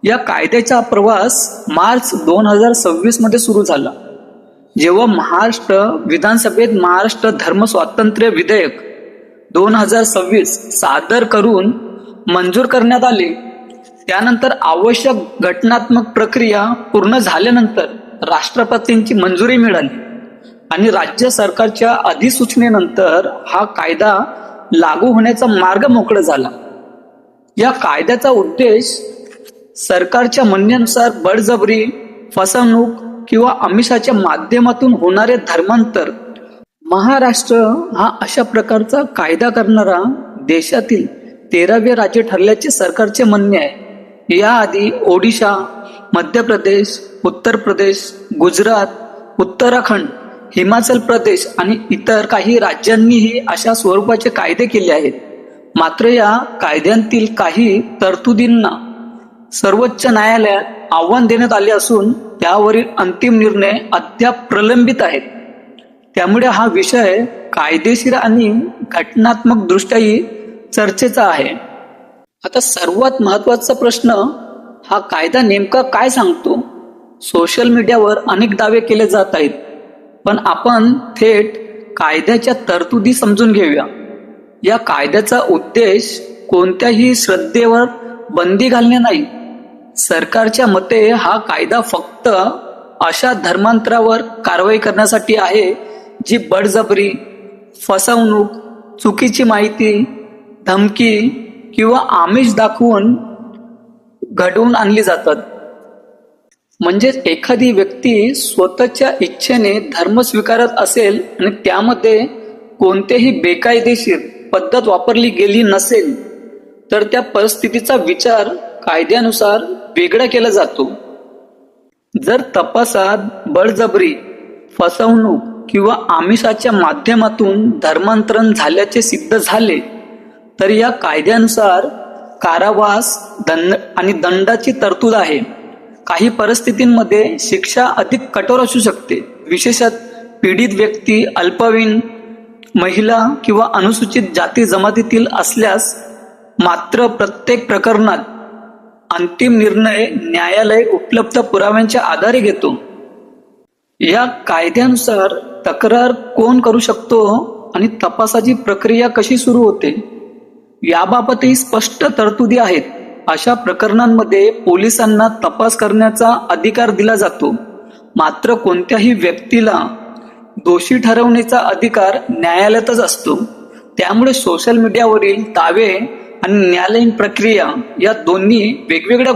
या कायद्याचा प्रवास मार्च 2026 मध्ये सुरू झाला, जेव्हा महाराष्ट्र विधानसभेत महाराष्ट्र धर्म स्वातंत्र्य विधेयक 2026 सादर करून मंजूर करण्यात आले. त्यानंतर आवश्यक घटनात्मक प्रक्रिया पूर्ण झाल्यानंतर राष्ट्रपतींची मंजुरी मिळाली आणि राज्य सरकारच्या अधिसूचनेनंतर हा कायदा लागू होण्याचा मार्ग मोकळा झाला. या कायद्याचा उद्देश सरकारच्या म्हणण्यानुसार बळजबरी, फसवणूक किंवा आमिषाच्या माध्यमातून होणारे धर्मांतर. महाराष्ट्र हा अशा प्रकारचा कायदा करणारा देशातील 13वे राज्य ठरल्याचे सरकारचे म्हणणे आहे. याआधी ओडिशा, मध्य प्रदेश, उत्तर प्रदेश, गुजरात, उत्तराखंड, हिमाचल प्रदेश आणि इतर काही राज्यांनीही अशा स्वरूपाचे कायदे केले आहेत. मात्र या कायद्यांतील काही तरतुदींना सर्वोच्च न्यायालयात आव्हान देण्यात आले असून त्यावरील अंतिम निर्णय अद्याप प्रलंबित आहेत. त्यामुळे हा विषय कायदेशीर आणि घटनात्मक दृष्ट्याही चर्चेचा आहे. आता सर्वात महत्वाचा प्रश्न, हा कायदा नेमका काय सांगतो? सोशल मीडियावर अनेक दावे केले जात आहेत, पण आपण थेट कायद्याच्या तरतुदी समजून घेऊया. या कायद्याचा उद्देश कोणत्याही श्रद्धेवर बंदी घालणे नाही. सरकारच्या मते हा कायदा फक्त अशा धर्मांतरावर कारवाई करण्यासाठी आहे जी बळजबरी, फसवणूक, चुकीची माहिती, धमकी किंवा आमिष दाखवून घडवून आणली जातात. म्हणजेच एखादी व्यक्ती स्वतःच्या इच्छेने धर्म स्वीकारत असेल आणि त्यामध्ये कोणतेही बेकायदेशीर पद्धत वापरली गेली नसेल तर त्या परिस्थितीचा विचार कायद्यानुसार वेगळा केला जातो. जर तपासात बळजबरी, फसवणूक किंवा आमिषाच्या माध्यमातून धर्मांतरण झाल्याचे सिद्ध झाले तर या कायद्यानुसार कारावास, आणि दंडाची तरतूद आहे. काही परिस्थितींमध्ये शिक्षा अधिक कठोर असू शकते. विशेषतः पीडित व्यक्ती अल्पवयीन, महिला किंवा अनुसूचित जाती जमातीतील असल्यास. मात्र प्रत्येक प्रकरणात अंतिम निर्णय न्यायालय उपलब्ध पुराव्यांच्या आधारे घेतो. या कायद्यानुसार तक्रार कोण करू शकतो आणि तपासाची प्रक्रिया कशी सुरू होते याबाबतही स्पष्ट तरतुदी आहेत. अशा प्रकरणांमध्ये पोलिसांना तपास करण्याचा अधिकार दिला जातो. मात्र कोणत्याही व्यक्तीला दोषी ठरवण्याचा अधिकार न्यायालयातच असतो. त्यामुळे सोशल मीडियावरील दावे आणि न्यायालयीन प्रक्रिया या दोन्ही वेगवेगळ्या